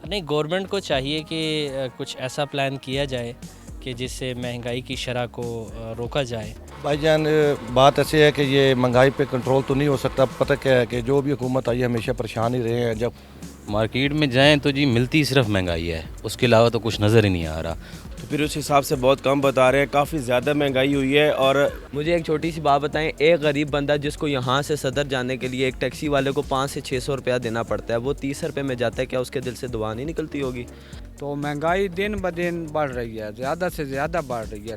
نہیں، گورنمنٹ کو چاہیے کہ کچھ ایسا پلان کیا جائے کہ جس سے مہنگائی کی شرح کو روکا جائے۔ بھائی جان بات ایسے ہے کہ یہ مہنگائی پہ کنٹرول تو نہیں ہو سکتا، پتہ کیا ہے کہ جو بھی حکومت آئی ہمیشہ پریشان ہی رہے ہیں۔ جب مارکیٹ میں جائیں تو جی ملتی صرف مہنگائی ہے، اس کے علاوہ تو کچھ نظر ہی نہیں آ رہا۔ تو پھر اس حساب سے بہت کم بتا رہے ہیں، کافی زیادہ مہنگائی ہوئی ہے۔ اور مجھے ایک چھوٹی سی بات بتائیں، ایک غریب بندہ جس کو یہاں سے صدر جانے کے لیے ایک ٹیکسی والے کو 500 سے 600 روپیہ دینا پڑتا ہے، وہ 30 روپے میں جاتا ہے، کیا اس کے دل سے دعا نہیں نکلتی ہوگی؟ تو مہنگائی دن بدن بڑھ رہی ہے، زیادہ سے زیادہ بڑھ رہی ہے۔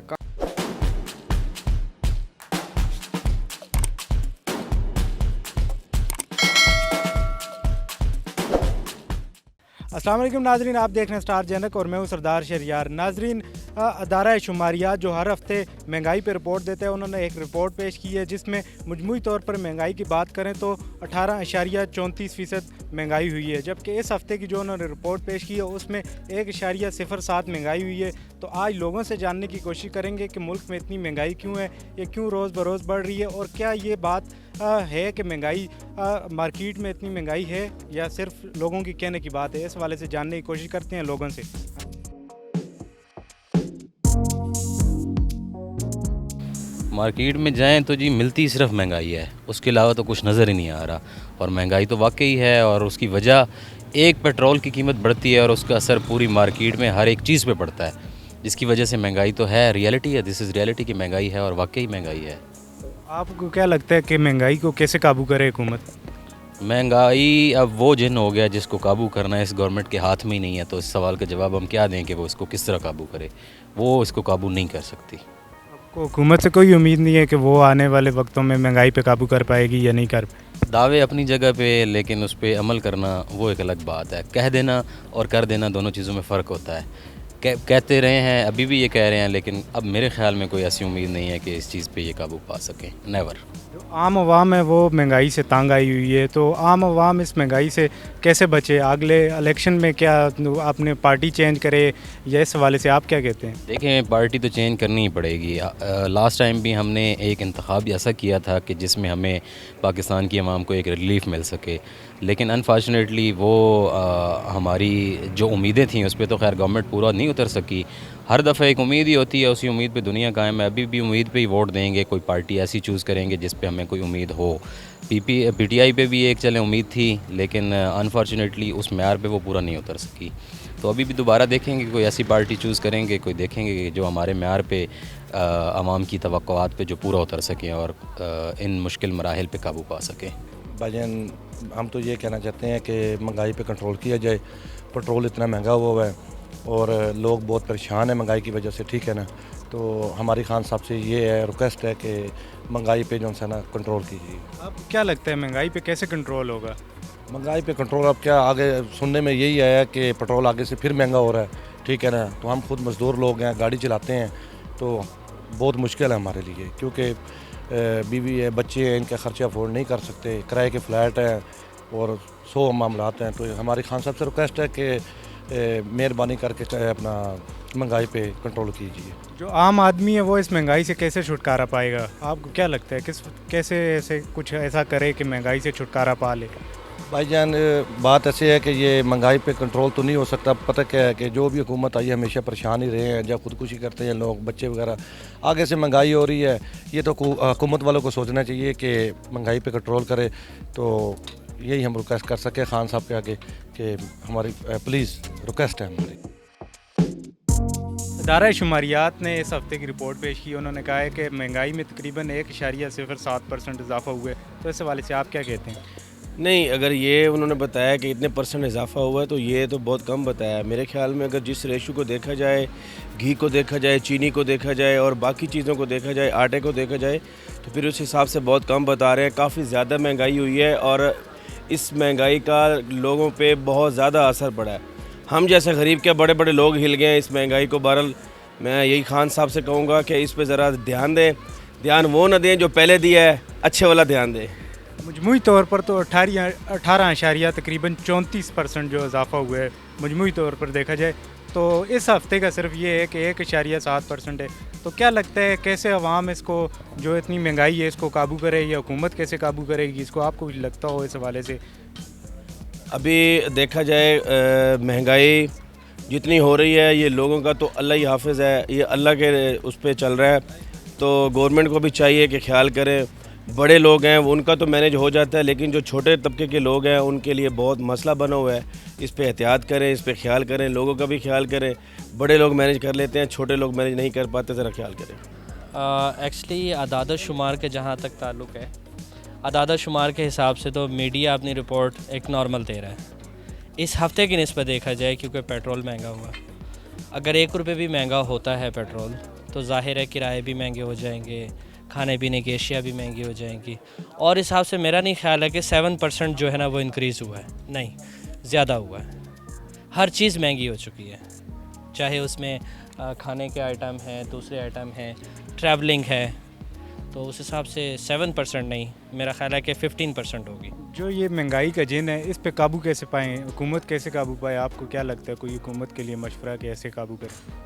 السلام علیکم ناظرین، آپ دیکھ رہے ہیں سٹار جنک اور میں ہوں سردار شہریار۔ ناظرین، ادارہ شماریات جو ہر ہفتے مہنگائی پہ رپورٹ دیتے ہیں، انہوں نے ایک رپورٹ پیش کی ہے جس میں مجموعی طور پر مہنگائی کی بات کریں تو 18.34% مہنگائی ہوئی ہے، جبکہ اس ہفتے کی جو انہوں نے رپورٹ پیش کی ہے اس میں 1.07 مہنگائی ہوئی ہے۔ تو آج لوگوں سے جاننے کی کوشش کریں گے کہ ملک میں اتنی مہنگائی کیوں ہے، یہ کیوں روز بروز بڑھ رہی ہے، اور کیا یہ بات ہے کہ مہنگائی مارکیٹ میں اتنی مہنگائی ہے یا صرف لوگوں کی کہنے کی بات ہے۔ اس حوالے سے جاننے کی کوشش کرتے ہیں لوگوں سے۔ مارکیٹ میں جائیں تو جی ملتی صرف مہنگائی ہے، اس کے علاوہ تو کچھ نظر ہی نہیں آ رہا۔ اور مہنگائی تو واقعی ہے، اور اس کی وجہ ایک پیٹرول کی قیمت بڑھتی ہے اور اس کا اثر پوری مارکیٹ میں ہر ایک چیز پہ پڑتا ہے، جس کی وجہ سے مہنگائی تو ہے، ریئلٹی ہے، دس از ریئلٹی کی مہنگائی ہے اور واقعی مہنگائی ہے۔ آپ کو کیا لگتا ہے کہ مہنگائی کو کیسے قابو کرے حکومت؟ مہنگائی اب وہ جن ہو گیا جس کو قابو کرنا ہے، اس گورنمنٹ کے ہاتھ میں ہی نہیں ہے، تو اس سوال کا جواب ہم کیا دیں کہ وہ اس کو کس طرح قابو کرے؟ وہ اس کو قابو نہیں کر سکتی۔ آپ کو حکومت سے کوئی امید نہیں ہے کہ وہ آنے والے وقتوں میں مہنگائی پہ قابو کر پائے گی یا نہیں کر پائے؟ دعوے اپنی جگہ پہ، لیکن اس پہ عمل کرنا وہ ایک الگ بات ہے۔ کہہ دینا اور کر دینا دونوں چیزوں میں فرق ہوتا ہے۔ کہتے رہے ہیں، ابھی بھی یہ کہہ رہے ہیں، لیکن اب میرے خیال میں کوئی ایسی امید نہیں ہے کہ اس چیز پہ یہ قابو پا سکیں، نیور۔ جو عام عوام ہے وہ مہنگائی سے تانگ آئی ہوئی ہے، تو عام عوام اس مہنگائی سے کیسے بچے؟ اگلے الیکشن میں کیا آپ نے پارٹی چینج کرے، یا اس حوالے سے آپ کیا کہتے ہیں؟ دیکھیں، پارٹی تو چینج کرنی ہی پڑے گی۔ لاسٹ ٹائم بھی ہم نے ایک انتخاب ایسا کیا تھا کہ جس میں ہمیں پاکستان کی عوام کو ایک ریلیف مل سکے، لیکن انفارچونیٹلی وہ ہماری جو امیدیں تھیں اس پہ تو خیر گورنمنٹ پورا نہیں اتر سکی۔ ہر دفعہ ایک امید ہی ہوتی ہے، اسی امید پہ دنیا قائم ہے۔ ابھی بھی امید پہ ہی ووٹ دیں گے، کوئی پارٹی ایسی چوز کریں گے جس پہ ہمیں کوئی امید ہو۔ پی ٹی آئی پہ بھی ایک چلیں امید تھی، لیکن انفارچونیٹلی اس معیار پہ وہ پورا نہیں اتر سکی۔ تو ابھی بھی دوبارہ دیکھیں گے، کوئی ایسی پارٹی چوز کریں گے، کوئی دیکھیں گے کہ جو ہمارے معیار پہ، عوام کی توقعات پہ جو پورا اتر سکیں اور ان مشکل مراحل پہ قابو پا سکیں۔ بھائی جان ہم تو یہ کہنا چاہتے ہیں کہ مہنگائی پہ کنٹرول کیا جائے۔ پٹرول اتنا مہنگا ہوا ہے اور لوگ بہت پریشان ہیں مہنگائی کی وجہ سے، ٹھیک ہے نا؟ تو ہماری خان صاحب سے یہ ہے، ریکویسٹ ہے کہ مہنگائی پہ جو ہے نا کنٹرول کیجیے۔ آپ کو کیا لگتا ہے مہنگائی پہ کیسے کنٹرول ہوگا؟ مہنگائی پہ کنٹرول اب کیا، آگے سننے میں یہی آیا کہ پٹرول آگے سے پھر مہنگا ہو رہا ہے، ٹھیک ہے نا؟ تو ہم خود مزدور لوگ ہیں، گاڑی چلاتے ہیں، تو بہت مشکل ہے ہمارے لیے، کیونکہ بیوی ہے، بچے ہیں، ان کا خرچہ افورڈ نہیں کر سکتے، کرائے کے فلیٹ ہیں اور 100 معاملات ہیں۔ تو ہماری خان صاحب سے ریکویسٹ ہے کہ مہربانی کر کے اپنا مہنگائی پہ کنٹرول کیجیے۔ جو عام آدمی ہے وہ اس مہنگائی سے کیسے چھٹکارا پائے گا؟ آپ کو کیا لگتا ہے کیسے ایسے کچھ ایسا کرے کہ مہنگائی سے چھٹکارا پا لے؟ بھائی جان بات ایسے ہے کہ یہ مہنگائی پہ کنٹرول تو نہیں ہو سکتا، پتہ کیا ہے کہ جو بھی حکومت آئی ہمیشہ پریشان ہی رہے ہیں، جب خودکشی کرتے ہیں لوگ، بچے وغیرہ، آگے سے مہنگائی ہو رہی ہے۔ یہ تو حکومت والوں کو سوچنا چاہیے کہ مہنگائی پہ کنٹرول کرے۔ تو یہی ہم ریکویسٹ کر سکے خان صاحب کے آگے کہ ہماری پلیز ریکویسٹ ہے ہماری۔ ادارہ شماریات نے اس ہفتے کی رپورٹ پیش کی، انہوں نے کہا ہے کہ مہنگائی میں تقریباً 1.07% اضافہ ہوا ہے، تو اس حوالے سے آپ کیا کہتے ہیں؟ نہیں، اگر یہ انہوں نے بتایا کہ اتنے % اضافہ ہوا ہے تو یہ تو بہت کم بتایا۔ میرے خیال میں اگر جس ریشو کو دیکھا جائے، گھی کو دیکھا جائے، چینی کو دیکھا جائے اور باقی چیزوں کو دیکھا جائے، آٹے کو دیکھا جائے، تو پھر اس حساب سے بہت کم بتا رہے ہیں۔ کافی زیادہ مہنگائی ہوئی ہے اور اس مہنگائی کا لوگوں پہ بہت زیادہ اثر پڑا ہے۔ ہم جیسے غریب کے بڑے بڑے لوگ ہل گئے ہیں اس مہنگائی کو۔ بہرحال میں یہی خان صاحب سے کہوں گا کہ اس پہ ذرا دھیان دیں، دھیان وہ نہ دیں جو پہلے دیا ہے، اچھے والا دھیان دیں۔ مجموعی طور پر تو 18.34% جو اضافہ ہوا ہے مجموعی طور پر دیکھا جائے، تو اس ہفتے کا صرف یہ ہے کہ 1.7% ہے۔ تو کیا لگتا ہے کیسے عوام اس کو، جو اتنی مہنگائی ہے، اس کو قابو کرے، یا حکومت کیسے قابو کرے گی اس کو؟ آپ کو کچھ لگتا ہو اس حوالے سے؟ ابھی دیکھا جائے مہنگائی جتنی ہو رہی ہے یہ لوگوں کا تو اللہ ہی حافظ ہے, یہ اللہ کے اس پہ چل رہا ہے. تو گورنمنٹ کو بھی چاہیے کہ خیال کرے. بڑے لوگ ہیں ان کا تو مینیج ہو جاتا ہے, لیکن جو چھوٹے طبقے کے لوگ ہیں ان کے لیے بہت مسئلہ بنا ہوا ہے. اس پہ احتیاط کریں, اس پہ خیال کریں, لوگوں کا بھی خیال کریں. بڑے لوگ مینیج کر لیتے ہیں, چھوٹے لوگ مینیج نہیں کر پاتے, ذرا خیال کریں. ایکچولی اعداد و شمار کے جہاں تک تعلق ہے, اعداد و شمار کے حساب سے تو میڈیا اپنی رپورٹ ایک نارمل دے رہا ہے. اس ہفتے کی نسبت دیکھا جائے کیونکہ پیٹرول مہنگا ہوا, اگر 1 روپے بھی مہنگا ہوتا ہے پیٹرول تو ظاہر ہے کرائے بھی مہنگے ہو جائیں گے, کھانے پینے کی اشیاء بھی مہنگی ہو جائیں گی. اور اس حساب سے میرا نہیں خیال ہے کہ 7% جو ہے نا وہ انکریز ہوا ہے, نہیں زیادہ ہوا ہے. ہر چیز مہنگی ہو چکی ہے, چاہے اس میں کھانے کے آئٹم ہیں, دوسرے آئٹم ہیں, ٹریولنگ ہے. تو اس حساب سے 7% نہیں, میرا خیال ہے کہ 15% ہوگی. جو یہ مہنگائی کا جن ہے اس پہ قابو کیسے پائیں, حکومت کیسے قابو پائے؟ آپ کو کیا لگتا ہے کوئی حکومت کے لیے مشورہ کیسے قابو کرے؟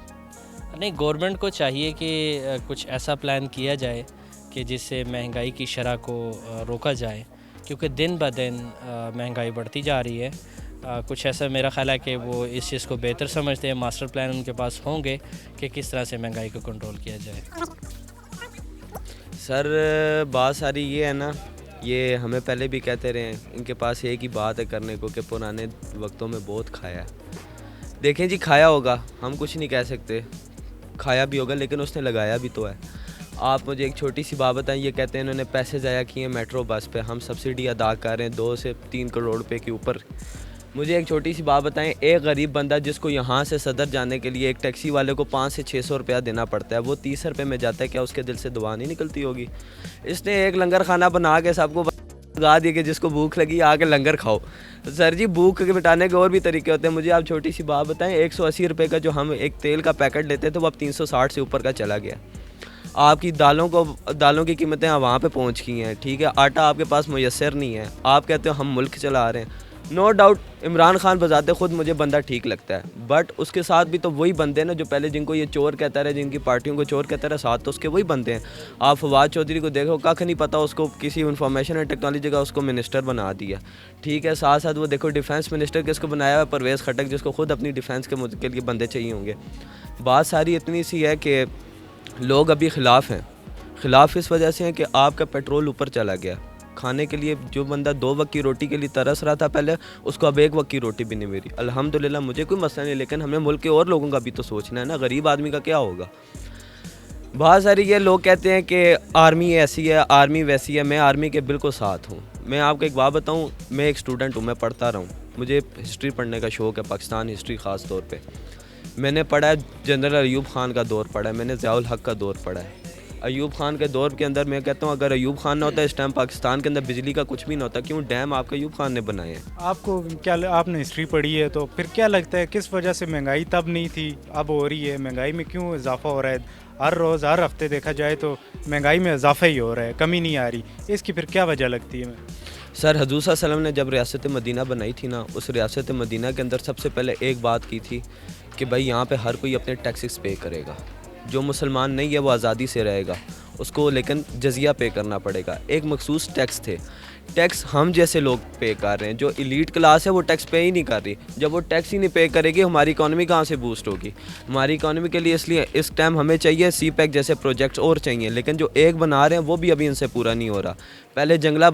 نہیں, گورنمنٹ کو چاہیے کہ کچھ ایسا پلان کیا جائے کہ جس سے مہنگائی کی شرح کو روکا جائے, کیونکہ دن بہ دن مہنگائی بڑھتی جا رہی ہے. کچھ ایسا میرا خیال ہے کہ وہ اس چیز کو بہتر سمجھتے ہیں, ماسٹر پلان ان کے پاس ہوں گے کہ کس طرح سے مہنگائی کو کنٹرول کیا جائے. سر بات ساری یہ ہے نا, یہ ہمیں پہلے بھی کہتے رہے ہیں, ان کے پاس ایک ہی بات ہے کرنے کو کہ پرانے وقتوں میں بہت کھایا ہے. دیکھیں جی, کھایا ہوگا, ہم کچھ نہیں کہہ سکتے, کھایا بھی ہوگا, لیکن اس نے لگایا بھی تو ہے. آپ مجھے ایک چھوٹی سی بات بتائیں, یہ کہتے ہیں انہوں نے پیسے ضائع کیے میٹرو بس پہ, ہم سبسڈی ادا کر رہے ہیں 2 سے 3 کروڑ روپے کے اوپر. مجھے ایک چھوٹی سی بات بتائیں, ایک غریب بندہ جس کو یہاں سے صدر جانے کے لیے ایک ٹیکسی والے کو 500 سے 600 روپیہ دینا پڑتا ہے, وہ 30 روپے میں جاتا ہے, کیا اس کے دل سے دعا نہیں نکلتی ہوگی؟ اس نے ایک لنگر کھانا بنا کے سب کو لگا دیا کہ جس کو بھوک لگی آ کے لنگر کھاؤ. سر جی, بھوک کے مٹانے کے اور بھی طریقے ہوتے ہیں. مجھے آپ چھوٹی سی بات بتائیں, 180 روپے کا جو ہم ایک تیل کا پیکٹ لیتے تھے وہ اب 360 سے اوپر کا چلا گیا. آپ کی دالوں کی قیمتیں وہاں پہ پہنچ گئی ہیں, ٹھیک ہے, آٹا آپ کے پاس میسر نہیں ہے, آپ کہتے ہو ہم ملک چلا رہے ہیں. نو ڈاؤٹ عمران خان بذات خود مجھے بندہ ٹھیک لگتا ہے, بٹ اس کے ساتھ بھی تو وہی بندے ہیں نا جو پہلے جن کو یہ چور کہتا رہے, جن کی پارٹیوں کو چور کہتا رہا, ساتھ تو اس کے وہی بندے ہیں. آپ فواد چودھری کو دیکھو, کھ نہیں پتہ, اس کو کسی انفارمیشن اینڈ ٹیکنالوجی کا اس کو منسٹر بنا دیا, ٹھیک ہے. ساتھ ساتھ وہ دیکھو ڈیفینس منسٹر کس کو بنایا ہوا ہے, پرویز خٹک, جس کو خود اپنی ڈیفینس کے لیے بندے چاہیے ہوں گے. بات ساری اتنی سی ہے کہ لوگ ابھی خلاف ہیں. خلاف اس وجہ سے ہیں کہ آپ کا پیٹرول اوپر چلا گیا. کھانے کے لیے جو بندہ 2 وقت کی روٹی کے لیے ترس رہا تھا پہلے, اس کو اب 1 وقت کی روٹی بھی نہیں ملی. الحمدللہ مجھے کوئی مسئلہ نہیں, لیکن ہمیں ملک کے اور لوگوں کا بھی تو سوچنا ہے نا, غریب آدمی کا کیا ہوگا. بہت ساری یہ لوگ کہتے ہیں کہ آرمی ایسی ہے, آرمی ویسی ہے. میں آرمی کے بالکل ساتھ ہوں. میں آپ کو ایک بات بتاؤں, میں ایک اسٹوڈنٹ ہوں, میں پڑھتا رہا ہوں, مجھے ہسٹری پڑھنے کا شوق ہے, پاکستان ہسٹری خاص طور پہ. میں نے پڑھا ہے جنرل ایوب خان کا دور پڑھا ہے, میں نے ضیاء الحق کا دور پڑھا ہے. ایوب خان کے دور کے اندر میں کہتا ہوں اگر ایوب خان نہ ہوتا اس ٹائم پاکستان کے اندر بجلی کا کچھ بھی نہ ہوتا. کیوں ڈیم آپ کا ایوب خان نے بنائے ہیں. آپ کو کیا, آپ نے ہسٹری پڑھی ہے تو پھر کیا لگتا ہے کس وجہ سے مہنگائی تب نہیں تھی اب ہو رہی ہے؟ مہنگائی میں کیوں اضافہ ہو رہا ہے؟ ہر روز ہر ہفتے دیکھا جائے تو مہنگائی میں اضافہ ہی ہو رہا ہے, کمی نہیں آ رہی. اس کی پھر کیا وجہ لگتی ہے؟ سر حضور صلی اللہ علیہ وسلم نے جب ریاست مدینہ بنائی تھی نا, اس ریاست مدینہ کے اندر سب سے پہلے ایک بات کی تھی کہ بھائی یہاں پہ ہر کوئی اپنے ٹیکسز پے کرے گا. جو مسلمان نہیں ہے وہ آزادی سے رہے گا, اس کو لیکن جزیہ پے کرنا پڑے گا. ایک مخصوص ٹیکس تھے. ٹیکس ہم جیسے لوگ پے کر رہے ہیں, جو ایلیٹ کلاس ہے وہ ٹیکس پے ہی نہیں کر رہی. جب وہ ٹیکس ہی نہیں پے کرے گی ہماری اکانومی کہاں سے بوسٹ ہوگی؟ ہماری اکانومی کے لیے اس لیے اس ٹائم ہمیں چاہیے سی پیک جیسے پروجیکٹس اور چاہیے, لیکن جو ایک بنا رہے ہیں وہ بھی ابھی ان سے پورا نہیں ہو رہا. پہلے جنگلہ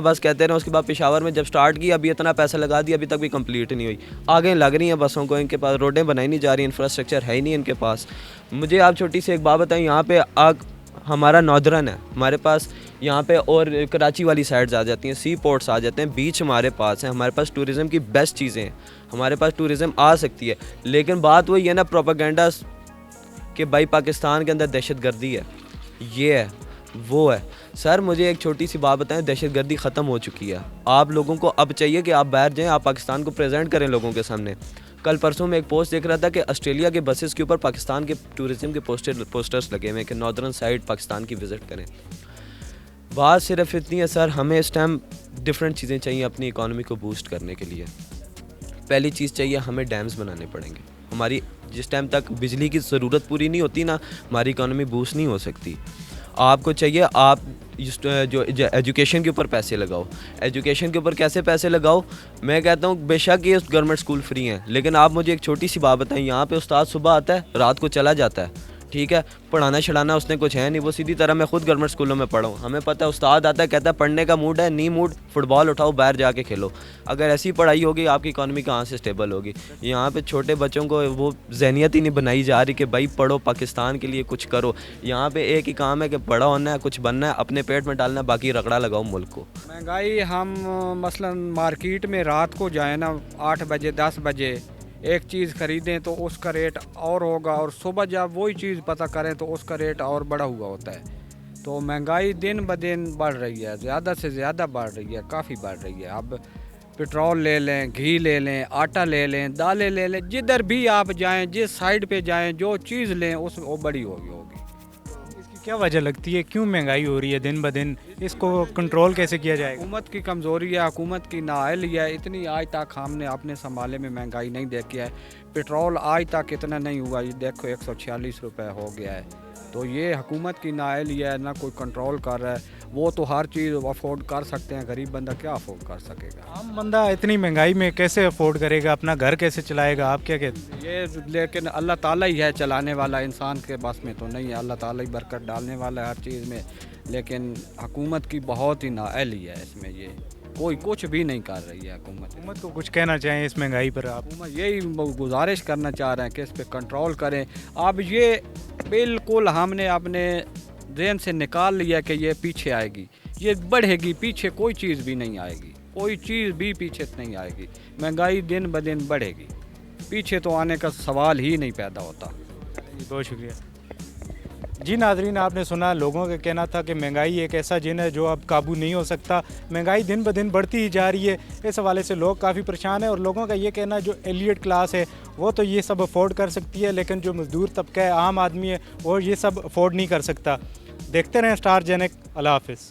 بس کہتے رہے, اس کے بعد پشاور میں جب سٹارٹ کی ابھی اتنا پیسہ لگا دیا, ابھی تک بھی کمپلیٹ نہیں ہوئی. آگے لگ رہی ہیں بسوں کو, ان کے پاس روڈیں بنائی نہیں جا رہی, انفراسٹرکچر ہے ہی نہیں ان کے پاس. مجھے آپ چھوٹی سی ایک بات بتائیں, یہاں پہ ہمارا نودرن ہے, ہمارے پاس یہاں پہ اور کراچی والی سائڈز آ جاتی ہیں, سی پورٹس آ جاتے ہیں, بیچ ہمارے پاس ہیں, ہمارے پاس ٹورزم کی بیسٹ چیزیں ہیں, ہمارے پاس ٹورزم آ سکتی ہے. لیکن بات وہی ہے نا پروپیگنڈا کہ بھائی پاکستان کے اندر دہشت گردی ہے, یہ ہے وہ ہے. سر مجھے ایک چھوٹی سی بات بتائیں, دہشت گردی ختم ہو چکی ہے. آپ لوگوں کو اب چاہیے کہ آپ باہر جائیں, آپ پاکستان کو پریزنٹ کریں لوگوں کے سامنے. کل پرسوں میں ایک پوسٹ دیکھ رہا تھا کہ آسٹریلیا کے بسز کے اوپر پاکستان کے ٹورزم کے پوسٹرز لگے ہوئے ہیں کہ ناردرن سائڈ پاکستان کی وزٹ کریں. بات صرف اتنی ہے سر, ہمیں اس ٹائم ڈفرینٹ چیزیں چاہیے اپنی اکانومی کو بوسٹ کرنے کے لیے. پہلی چیز چاہیے ہمیں ڈیمز بنانے پڑیں گے. ہماری جس ٹائم تک بجلی کی ضرورت پوری نہیں ہوتی نا, ہماری اکانومی بوسٹ نہیں ہو سکتی. آپ کو چاہیے آپ جو ایجوکیشن کے اوپر پیسے لگاؤ. ایجوکیشن کے اوپر کیسے پیسے لگاؤ؟ میں کہتا ہوں بے شک یہ گورنمنٹ اسکول فری ہیں, لیکن آپ مجھے ایک چھوٹی سی بات بتائیں, یہاں پہ استاد صبح آتا ہے رات کو چلا جاتا ہے, ٹھیک ہے, پڑھانا چھڑانا اس نے کچھ ہے نہیں. وہ سیدھی طرح میں خود گورنمنٹ اسکولوں میں پڑھا ہوں, ہمیں پتہ ہے استاد آتا ہے کہتا ہے پڑھنے کا موڈ ہے, نہیں موڈ, فٹ بال اٹھاؤ باہر جا کے کھیلو. اگر ایسی پڑھائی ہوگی آپ کی اکانومی کہاں سے اسٹیبل ہوگی؟ یہاں پہ چھوٹے بچوں کو وہ ذہنیت ہی نہیں بنائی جا رہی کہ بھائی پڑھو, پاکستان کے لیے کچھ کرو. یہاں پہ ایک ہی کام ہے کہ بڑا ہونا ہے, کچھ بننا ہے, اپنے پیٹ میں ڈالنا ہے, باقی رگڑا لگاؤ ملک کو. مہنگائی ہم مثلا مارکیٹ میں رات کو جائیں نا 8 بجے 10 بجے ایک چیز خریدیں تو اس کا ریٹ اور ہوگا, اور صبح جب وہی چیز پتہ کریں تو اس کا ریٹ اور بڑھا ہوا ہوتا ہے. تو مہنگائی دن بدن بڑھ رہی ہے, زیادہ سے زیادہ بڑھ رہی ہے, کافی بڑھ رہی ہے. اب پٹرول لے لیں, گھی لے لیں, آٹا لے لیں, دالیں لے لیں, جدھر بھی آپ جائیں, جس سائڈ پہ جائیں, جو چیز لیں اس وہ بڑی ہوگی. اس کی کیا وجہ لگتی ہے, کیوں مہنگائی ہو رہی ہے دن بدن, اس کو کنٹرول کیسے کیا جائے گا؟ حکومت کی کمزوری ہے, حکومت کی نااہلی ہے. اتنی آج تک ہم نے اپنے سنبھالے میں مہنگائی نہیں دیکھی ہے. پٹرول آج تک اتنا نہیں ہوا, یہ دیکھو 146 روپے ہو گیا ہے. تو یہ حکومت کی نااہلی ہے, نہ کوئی کنٹرول کر رہا ہے. وہ تو ہر چیز افورڈ کر سکتے ہیں, غریب بندہ کیا افورڈ کر سکے گا؟ عام بندہ اتنی مہنگائی میں کیسے افورڈ کرے گا, اپنا گھر کیسے چلائے گا, آپ کیا کہتے ہیں؟ یہ لیکن اللہ تعالیٰ ہی ہے چلانے والا, انسان کے بس میں تو نہیں ہے. اللہ تعالیٰ ہی برکت ڈالنے والا ہے ہر چیز میں, لیکن حکومت کی بہت ہی نااہلی ہے اس میں. یہ کوئی کچھ بھی نہیں کر رہی ہے حکومت. حکومت کو کچھ کہنا چاہیں اس مہنگائی پر آپ؟ حکومت یہی گزارش کرنا چاہ رہے ہیں کہ اس پہ کنٹرول کریں. اب یہ بالکل ہم نے اپنے ذہن سے نکال لیا کہ یہ پیچھے آئے گی, یہ بڑھے گی, پیچھے کوئی چیز بھی نہیں آئے گی, کوئی چیز بھی پیچھے نہیں آئے گی. مہنگائی دن بدن بڑھے گی, پیچھے تو آنے کا سوال ہی نہیں پیدا ہوتا. بہت شکریہ. جی ناظرین, آپ نے سنا, لوگوں کا کہنا تھا کہ مہنگائی ایک ایسا جن ہے جو اب قابو نہیں ہو سکتا. مہنگائی دن بدن بڑھتی ہی جا رہی ہے. اس حوالے سے لوگ کافی پریشان ہیں, اور لوگوں کا یہ کہنا جو ایلیٹ کلاس ہے وہ تو یہ سب افورڈ کر سکتی ہے, لیکن جو مزدور طبقہ ہے, عام آدمی ہے, وہ یہ سب افورڈ نہیں کر سکتا. دیکھتے رہیں اسٹار جینک. اللہ حافظ.